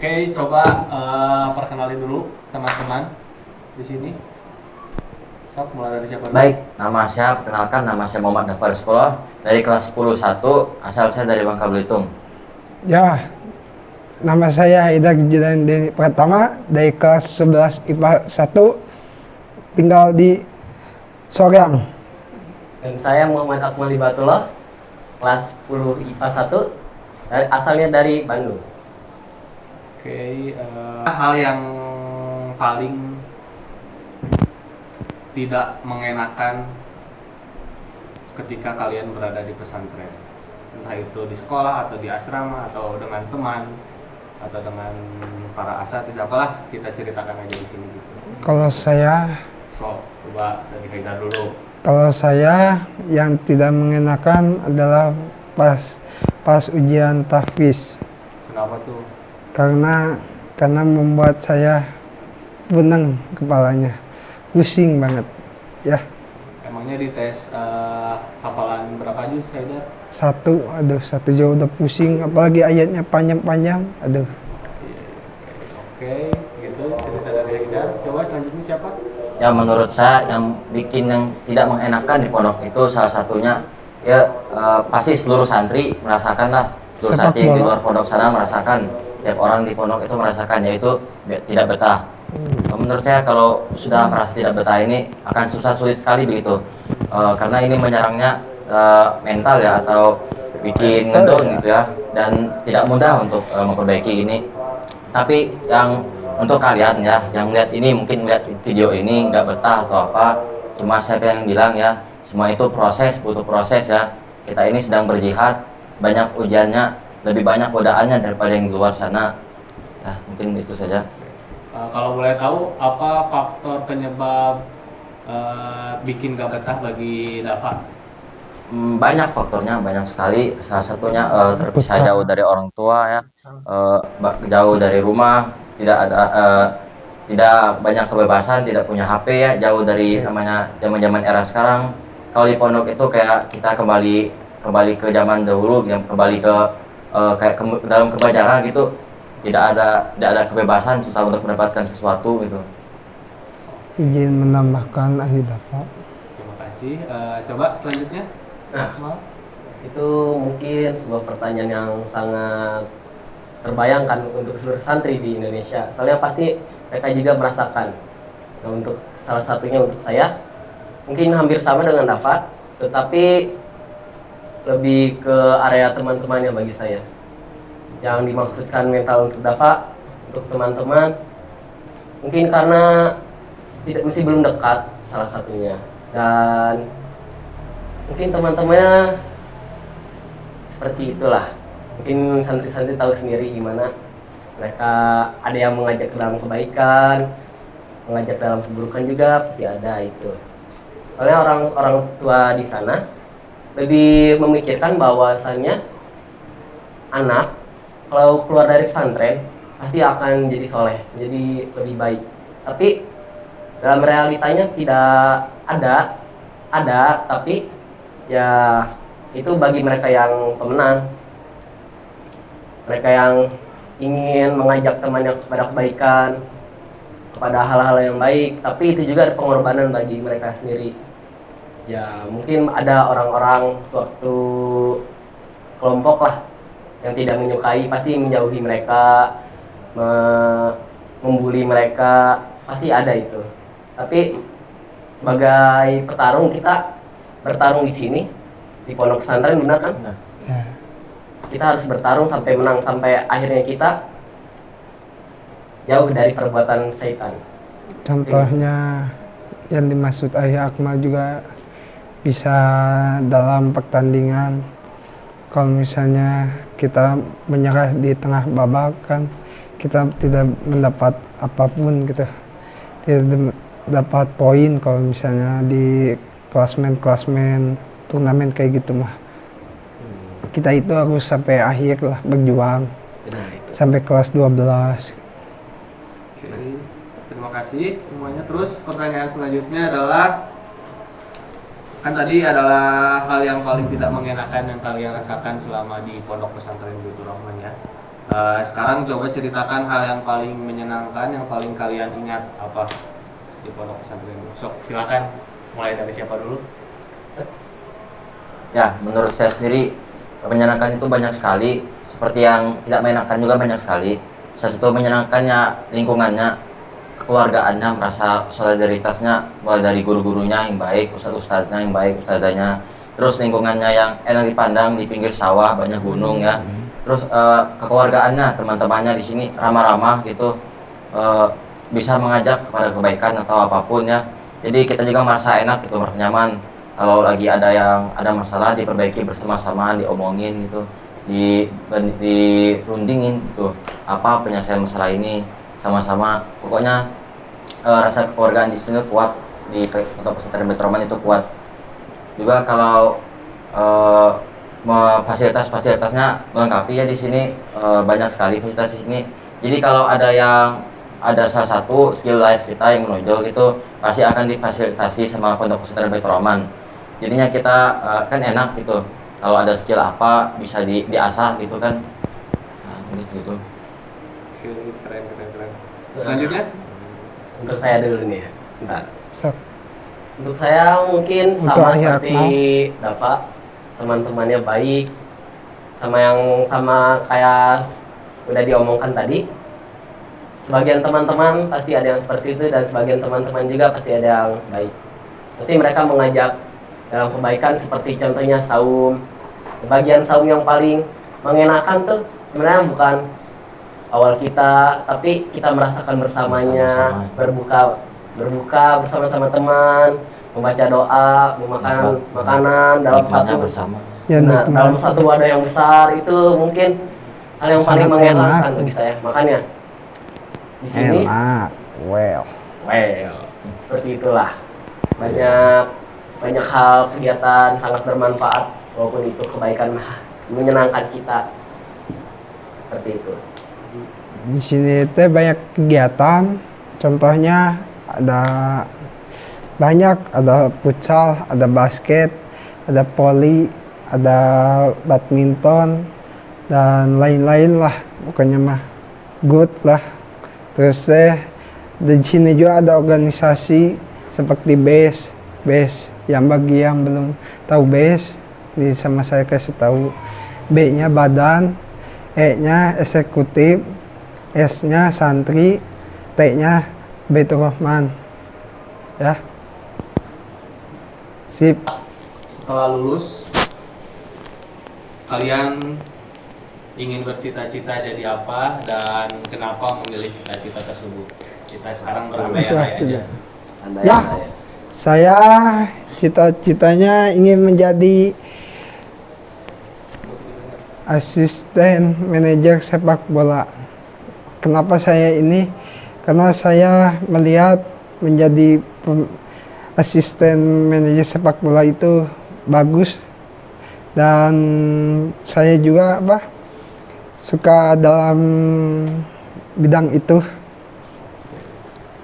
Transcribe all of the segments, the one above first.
Oke, coba perkenalin dulu teman-teman di sini. Sok, mulai dari siapa dulu? Baik, nama saya perkenalkan, nama saya Muhammad Dafar Sekolah dari kelas 10-1, asal saya dari Bangka Belitung. Ya, nama saya Haidar Jidan Deni Pratama dari kelas 11 IPA 1, tinggal di Soreang. Dan saya Muhammad Akmal Ibatullah, kelas 10 IPA 1, asalnya dari Bandung. Oke, hal yang paling tidak mengenakan ketika kalian berada di pesantren, entah itu di sekolah atau di asrama atau dengan teman atau dengan para asatidz, apalah, kita ceritakan aja di sini gitu. Kalau saya Coba dari Haidar dulu. Kalau saya yang tidak mengenakan adalah pas ujian tahfiz, Kenapa tuh? karena membuat saya benang kepalanya, pusing banget. Ya, Emangnya di tes hafalan berapa juz, Haidar? satu jauh udah pusing, apalagi ayatnya panjang-panjang, aduh. Oke, gitu cerita dari Haidar. Coba selanjutnya siapa? Ya, menurut saya yang bikin yang tidak mengenakan di pondok itu salah satunya pasti seluruh santri merasakan lah. Seluruh Sepak santri yang di bola. luar pondok sana merasakan, setiap orang di pondok itu merasakan, yaitu tidak betah. Menurut saya kalau sudah merasa tidak betah ini akan sulit sekali begitu. Karena ini menyerangnya mental ya, atau bikin ngedown gitu ya, dan tidak mudah untuk memperbaiki ini. Tapi yang untuk kalian ya, yang lihat ini, mungkin lihat video ini nggak betah atau apa, cuma saya yang bilang ya, semua itu proses, butuh proses ya. Kita ini sedang berjihad, banyak ujiannya, lebih banyak godaannya daripada yang di luar sana. Ya, mungkin itu saja. Kalau boleh tahu, apa faktor penyebab bikin gak betah bagi Dava? Banyak faktornya, banyak sekali. Salah satunya terpisah Futsal. jauh dari orang tua ya, jauh dari rumah, tidak banyak kebebasan, tidak punya HP ya, jauh dari namanya zaman-zaman era sekarang. Kalau di pondok itu kayak kita kembali ke zaman dahulu, kembali ke dalam kebajaran gitu. Tidak ada kebebasan, susah untuk mendapatkan sesuatu gitu. Izin menambahkan ahli dapat. Terima kasih. Coba selanjutnya. Nah, itu mungkin sebuah pertanyaan yang sangat terbayangkan untuk seluruh santri di Indonesia. Soalnya pasti mereka juga merasakan. Nah, untuk salah satunya untuk saya, mungkin hampir sama dengan Dava, tetapi lebih ke area teman-temannya bagi saya. Yang dimaksudkan mental untuk Dava, untuk teman-teman, mungkin karena masih belum dekat salah satunya, dan mungkin teman-temannya seperti itulah. Mungkin santri-santri tahu sendiri gimana mereka, ada yang mengajak ke dalam kebaikan, mengajak dalam keburukan juga pasti ada itu. Soalnya orang tua di sana lebih memikirkan bahwasannya anak kalau keluar dari pesantren pasti akan jadi soleh, jadi lebih baik. Tapi dalam realitanya tidak ada, tapi ya itu bagi mereka yang pemenang, mereka yang ingin mengajak temannya kepada kebaikan, kepada hal-hal yang baik, tapi itu juga ada pengorbanan bagi mereka sendiri. Ya mungkin ada orang-orang suatu kelompok lah yang tidak menyukai, pasti menjauhi mereka, membuli mereka, pasti ada itu. Tapi sebagai petarung, kita bertarung di sini di pondok pesantren, benar kan? Ya. Kita harus bertarung sampai menang, sampai akhirnya kita jauh dari perbuatan setan. Contohnya yang dimaksud Ayah Akmal juga bisa dalam pertandingan. Kalau misalnya kita menyerah di tengah babak, kan kita tidak mendapat apapun gitu, tidak dapat poin kalau misalnya di klasmen turnamen kayak gitu mah. Kita itu harus sampai akhir lah berjuang, Benar itu. sampai kelas 12. Oke, terima kasih semuanya. Terus pertanyaan selanjutnya adalah, kan tadi adalah hal yang paling tidak mengenakan yang kalian rasakan selama di pondok pesantren Baitur Rahman ya. Sekarang coba ceritakan hal yang paling menyenangkan, yang paling kalian ingat apa di pondok pesantren ini. Sok, silakan mulai dari siapa dulu? Ya, menurut saya sendiri menyenangkan itu banyak sekali. Seperti yang tidak menyenangkan juga banyak sekali. Salah satu menyenangkannya lingkungannya, kekeluargaannya, merasa solidaritasnya mulai dari guru-gurunya yang baik, ustadz-ustadznya yang baik, ustazahnya. Terus lingkungannya yang enak dipandang di pinggir sawah, banyak gunung ya. Terus kekeluargaannya, teman-temannya di sini ramah-ramah gitu, bisa mengajak kepada kebaikan atau apapun ya. Jadi kita juga merasa enak gitu, merasa nyaman. Kalau lagi ada masalah diperbaiki bersama-sama, diomongin gitu, dirundingin gitu. Apa penyelesaian masalah ini sama-sama. Pokoknya rasa kekeluargaan di sini kuat, di Pondok Pesantren Baitur Rahman itu kuat. Juga kalau fasilitasnya melengkapi ya di sini, banyak sekali fasilitas di sini. Jadi kalau ada salah satu skill life kita yang menonjol gitu, pasti akan difasilitasi sama Pondok Pesantren Baitur Rahman. Jadinya kita kan enak gitu. Kalau ada skill apa bisa diasah gitu kan. Nah, gitu. Keren. Selanjutnya? Untuk saya dulu nih ya. Bentar. Sok. Untuk saya mungkin Untuk sama Ayah seperti Akmal. Bapak, teman-temannya baik, sama kayak udah diomongkan tadi. Sebagian teman-teman pasti ada yang seperti itu dan sebagian teman-teman juga pasti ada yang baik. Pasti mereka mengajak dalam kebaikan seperti contohnya saum. Bagian saum yang paling mengenakan tuh sebenarnya bukan awal kita, tapi kita merasakan bersamanya, berbuka bersama-sama teman, membaca doa, memakan makanan dalam Nikmatnya satu bersama. Ya, nah, nikmat. dalam satu wadah yang besar itu mungkin hal yang paling Sangat mengenakan enak. bagi saya. Makanya di sini Enak. Well. seperti itulah. Banyak hal kegiatan sangat bermanfaat walaupun itu kebaikan menyenangkan kita. Seperti itu. Di sini teh banyak kegiatan. Contohnya ada futsal, ada basket, ada voli, ada badminton dan lain-lain lah. Pokoknya mah good lah. Terus di sini juga ada organisasi seperti BES yang bagi yang belum tahu BES, ini sama saya kasih tahu. B-nya badan, E-nya eksekutif, S-nya santri, T-nya Baitur Rahman. Ya. Sip. Setelah lulus, kalian ingin bercita-cita jadi apa dan kenapa memilih cita-cita tersebut? Kita sekarang berandai-andai aja. Ya. Saya cita-citanya ingin menjadi asisten manajer sepak bola. Kenapa saya ini? Karena saya melihat menjadi asisten manajer sepak bola itu bagus dan saya juga suka dalam bidang itu,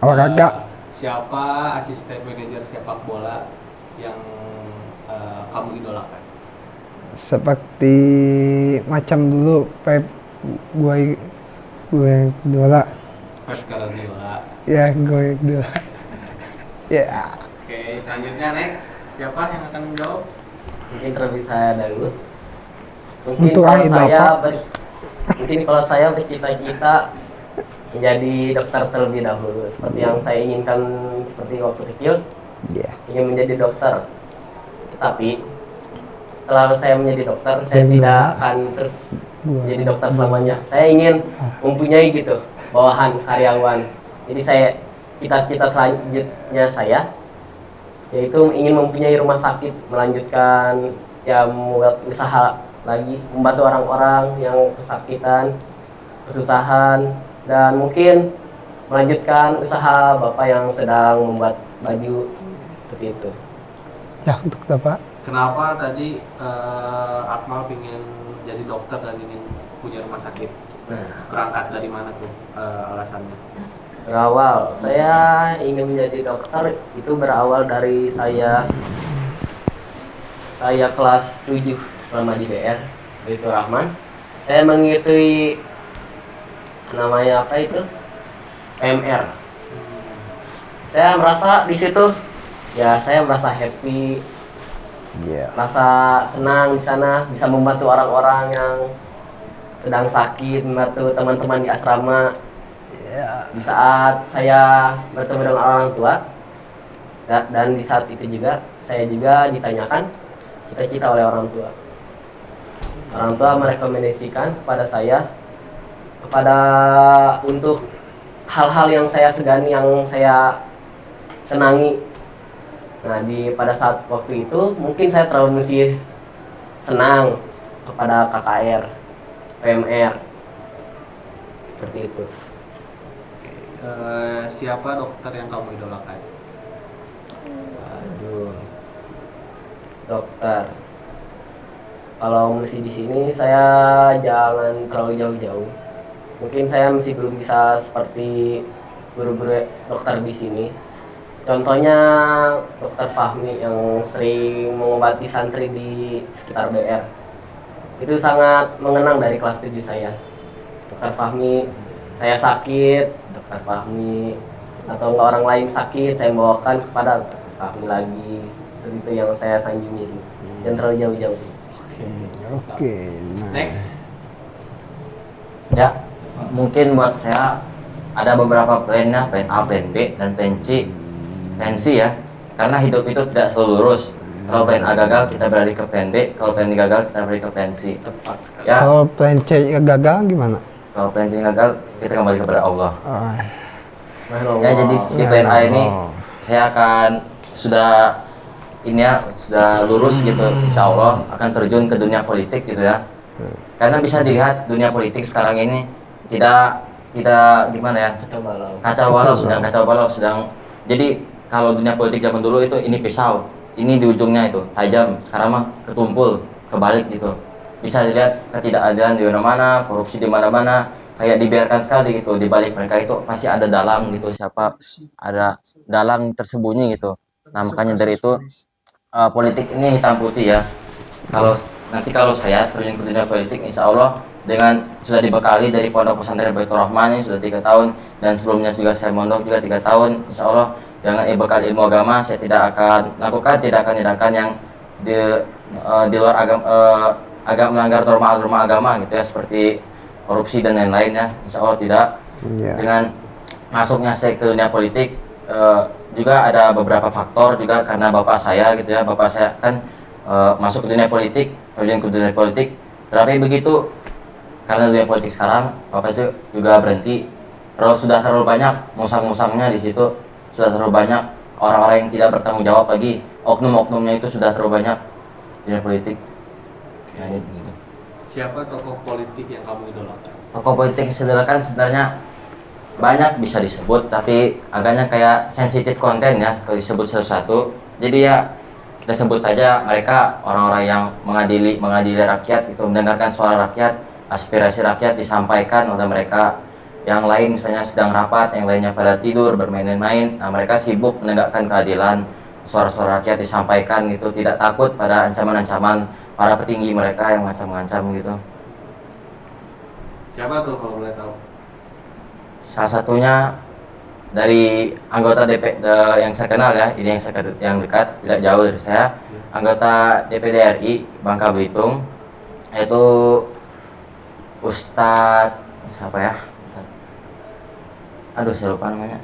olahraga. Siapa asisten manajer sepak bola yang kamu idolakan? Seperti macam dulu Pep gue idola. Pep Guardiola. Ya, gue idola. Ya. Oke, selanjutnya next. Siapa yang akan menjawab? Mungkin terlebih saya dulu. Mungkin Untuk kalau akhir saya Bapak. mungkin kalau saya bercita-cita menjadi dokter terlebih dahulu, seperti yang saya inginkan seperti waktu kecil, Ya. ingin menjadi dokter. Tetapi setelah saya menjadi dokter, saya tidak akan terus menjadi dokter selamanya. Saya ingin mempunyai gitu bawahan karyawan. Jadi cita-cita selanjutnya saya yaitu ingin mempunyai rumah sakit, melanjutkan membuat usaha lagi, membantu orang-orang yang kesakitan, kesusahan, dan mungkin melanjutkan usaha Bapak yang sedang membuat baju seperti itu. Ya, untuk Bapak. Kenapa tadi Akmal ingin jadi dokter dan ingin punya rumah sakit? Nah, Berangkat dari mana tuh alasannya? berawal saya ingin menjadi dokter itu berawal dari saya kelas 7 selama di BR Baitur Rahman. Saya mengikuti namanya apa itu, PMR. Saya merasa di situ ya, saya merasa happy, merasa senang di sana, bisa membantu orang-orang yang sedang sakit, membantu teman-teman di asrama. Di saat saya bertemu dengan orang tua, dan di saat itu juga saya juga ditanyakan cita-cita oleh orang tua. Orang tua merekomendasikan kepada saya untuk hal-hal yang saya segani, yang saya senangi. Nah, pada saat waktu itu mungkin saya terlalu masih senang kepada KKR, PMR, seperti itu. Siapa dokter yang kamu idolakan? Aduh, dokter. Kalau masih di sini saya jangan terlalu jauh-jauh. Mungkin saya masih belum bisa seperti guru-guru dokter di sini. Contohnya Dokter Fahmi yang sering mengobati santri di sekitar BR. Itu sangat mengenang dari kelas 7 saya. Dokter Fahmi, saya sakit, Dokter Fahmi, atau enggak orang lain sakit, saya bawakan kepada Dokter Fahmi lagi. Itu yang saya sanjungi. Jangan terlalu jauh-jauh. Oke, nah. Next. Ya, mungkin buat saya ada beberapa plan A, plan B, dan plan C. Pensi ya, karena hidup itu tidak selalu lurus. Kalau plan A gagal, kita beralih ke plan B. Kalau plan B gagal, kita beralih ke plan C. Tepat sekali. Ya, Kalau plan C gagal gimana? kalau plan C gagal, kita kembali kepada Allah. Oh, Ya, jadi di plan A ini saya akan sudah lurus gitu, insya Allah akan terjun ke dunia politik gitu ya. Karena bisa dilihat dunia politik sekarang ini tidak gimana ya, kacau balau sedang. Jadi kalau dunia politik zaman dulu itu ini pisau, ini di ujungnya itu tajam, sekarang mah ketumpul, kebalik gitu. Bisa dilihat ketidakadilan di mana-mana, korupsi di mana-mana, kayak dibiarkan sekali gitu. Di balik mereka itu pasti ada dalang gitu, ada dalang tersembunyi gitu. Nah, makanya dari itu politik ini hitam putih ya. Kalau saya terjun ke dunia politik, insya Allah dengan sudah dibekali dari Pondok Pesantren Baitur Rahman ini sudah 3 tahun, dan sebelumnya juga saya mondok juga 3 tahun, insya Allah dengan bekal ilmu agama saya tidak akan tindakan yang di luar agama, melanggar norma agama gitu ya, seperti korupsi dan lain-lain ya, insya Allah tidak. Dengan masuknya saya ke dunia politik juga ada beberapa faktor juga, karena bapak saya kan masuk ke dunia politik, terjun ke dunia politik, tapi begitu karena dunia politik sekarang bapak itu juga berhenti, terus sudah terlalu banyak musang-musangnya di situ, sudah terlalu banyak orang-orang yang tidak bertanggung jawab lagi, oknum-oknumnya itu sudah terlalu banyak di dunia politik. Ya, gitu. Siapa tokoh politik yang kamu idolakan? Tokoh politik yang saya idolakan sebenarnya banyak bisa disebut, tapi agaknya kayak sensitif konten ya kalau disebut satu-satu. Jadi ya kita sebut saja mereka orang-orang yang mengadili rakyat itu, mendengarkan suara rakyat, aspirasi rakyat disampaikan oleh mereka. Yang lain misalnya sedang rapat, yang lainnya pada tidur bermain-main. Nah, mereka sibuk menegakkan keadilan, suara-suara rakyat disampaikan gitu, tidak takut pada ancaman-ancaman para petinggi mereka yang macam-macam gitu. Siapa tuh kalau boleh tahu? Salah satunya dari anggota yang saya kenal ya, ini yang dekat, tidak jauh dari saya, anggota DPD RI Bangka Belitung, yaitu Ustadz siapa ya? Aduh, saya lupa namanya.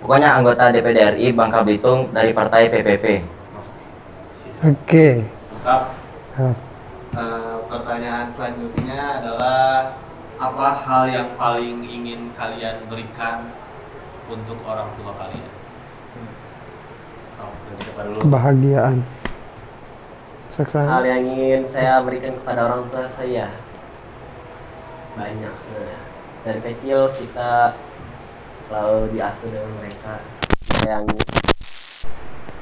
Pokoknya anggota DPD RI Bangka Belitung dari partai PPP. Oke. Mantap. Pertanyaan selanjutnya adalah apa hal yang paling ingin kalian berikan untuk orang tua kalian? Dari siapa dulu? Kebahagiaan. Hal yang ingin saya berikan kepada orang tua saya banyak sebenarnya. Dari kecil kita selalu diasuh dengan mereka.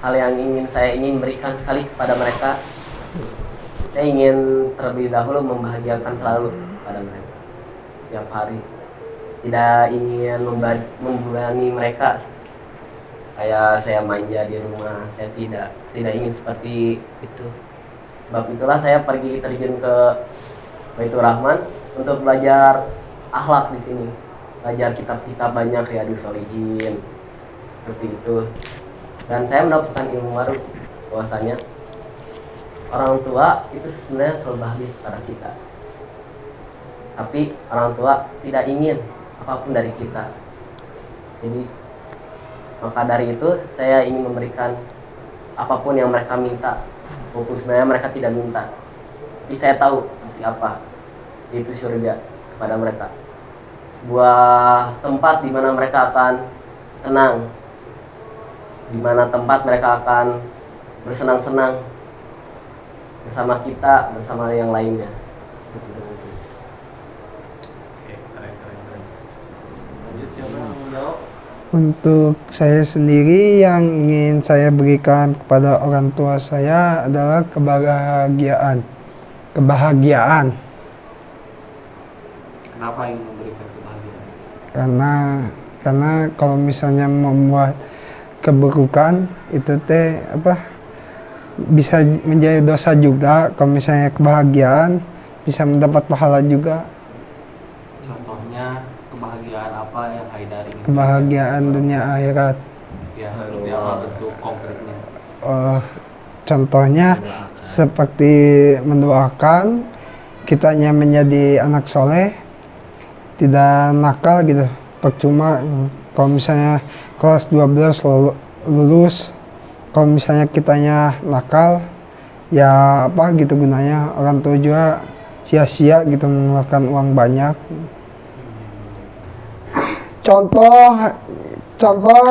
Hal yang ingin saya berikan sekali kepada mereka, saya ingin terlebih dahulu membahagiakan selalu kepada mereka setiap hari. Tidak ingin membebani mereka kayak saya manja di rumah. Saya tidak ingin seperti itu. Sebab itulah saya terjun ke Baitur Rahman untuk belajar akhlak di sini, belajar kitab-kitab banyak, Riyadhus Shalihin seperti itu. Dan saya mendapatkan ilmu baru bahwasanya orang tua itu sebenarnya selalu bahagia kepada kita, tapi orang tua tidak ingin apapun dari kita. Jadi maka dari itu saya ingin memberikan apapun yang mereka minta, walaupun sebenarnya mereka tidak minta, tapi saya tahu pasti apa, yaitu surga kepada mereka, sebuah tempat di mana mereka akan tenang, di mana tempat mereka akan bersenang-senang bersama kita, bersama yang lainnya. Oke, keren. Lanjut, siapa yang mau jawab? Untuk saya sendiri yang ingin saya berikan kepada orang tua saya adalah kebahagiaan. Kenapa ingin memberikan kebahagiaan? Karena kalau misalnya membuat keburukan itu teh bisa menjadi dosa juga. Kalau misalnya kebahagiaan bisa mendapat pahala juga. Contohnya kebahagiaan apa yang Haidar ingin? Kebahagiaan dunia akhirat. Ya, seperti apa bentuk konkretnya? Contohnya seperti mendoakan kitanya menjadi anak soleh, tidak nakal gitu. Percuma kalau misalnya kelas 12 lulus, kalau misalnya kitanya nakal, ya apa gitu gunanya, orang tua juga sia-sia gitu mengeluarkan uang banyak. Contoh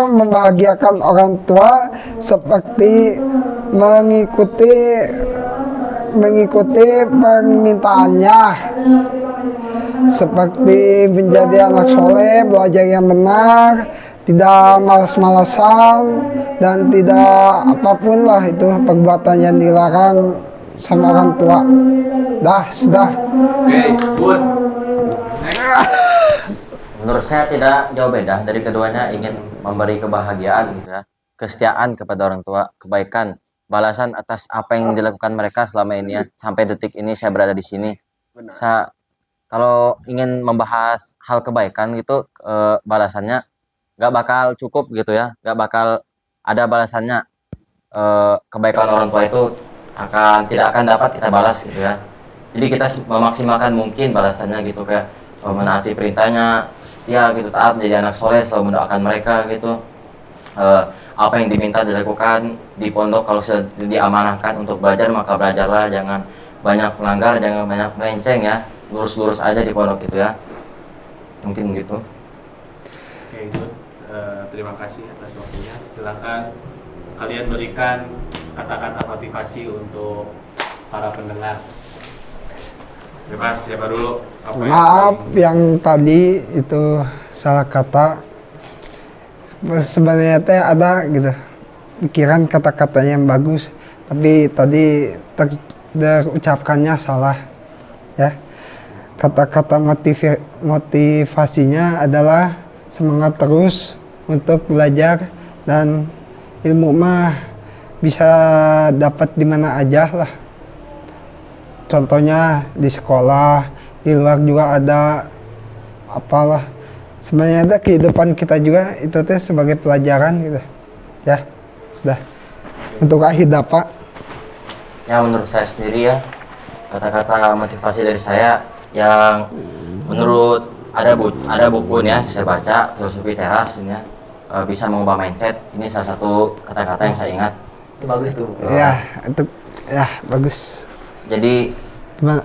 membahagiakan orang tua seperti mengikuti permintaannya, seperti menjadi anak soleh, belajar yang benar, tidak malas-malasan, dan tidak apapun lah itu perbuatan yang dilarang sama orang tua. Sudah. Oke, good. Next. Menurut saya tidak jauh beda dari keduanya, ingin memberi kebahagiaan gitu ya, kesetiaan kepada orang tua, kebaikan, balasan atas apa yang dilakukan mereka selama ini ya, sampai detik ini saya berada di sini. Saya kalau ingin membahas hal kebaikan gitu, balasannya nggak bakal cukup gitu ya, nggak bakal ada balasannya. Kebaikan orang tua itu tidak akan dapat kita balas gitu ya. Jadi kita memaksimalkan mungkin balasannya gitu, kayak menaati perintahnya, setia gitu, taat, menjadi anak soleh, selalu mendoakan mereka gitu. Apa yang diminta dilakukan di pondok, kalau sudah diamanahkan untuk belajar maka belajarlah, jangan banyak melanggar, jangan banyak melenceng ya, lurus-lurus aja di pondok itu ya, mungkin begitu. Oke, good. Terima kasih atas waktunya. Silakan kalian berikan kata-kata motivasi untuk para pendengar. Bebas, siapa dulu? Maaf yang tadi itu salah kata. Sebenarnya teh ada gitu pikiran kata-kata yang bagus, tapi tadi terucapkannya salah ya. Kata-kata motivasinya adalah semangat terus untuk belajar, dan ilmu mah bisa dapat di mana aja lah. Contohnya di sekolah, di luar juga ada, apalah. Sebenarnya ada kehidupan kita juga itu teh sebagai pelajaran gitu. Ya, sudah. Untuk akhir dapat. Ya menurut saya sendiri ya, kata-kata motivasi dari saya yang menurut ada buku nih ya, saya baca Filosofi Teras ini ya, bisa mengubah mindset. Ini salah satu kata-kata yang saya ingat. Itu bagus tuh. Ya, itu ya bagus. Jadi Gimana?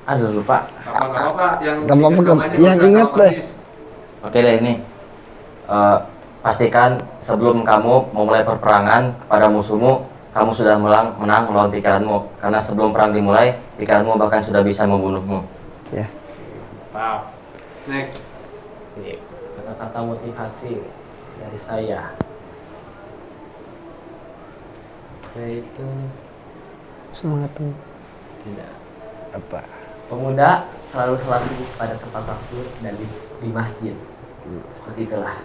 aduh lupa. Apa yang Yang ingat deh. Oke deh ini. Pastikan sebelum kamu memulai perperangan kepada musuhmu, kamu sudah menang melawan pikiranmu. Karena sebelum perang dimulai, pikiranmu bahkan sudah bisa membunuhmu. Ya. Wow. Next. Kata-kata motivasi dari saya yaitu Semangat terus. tidak. Apa? Pemuda selalu pada tempat waktu dan di masjid. Seperti itulah.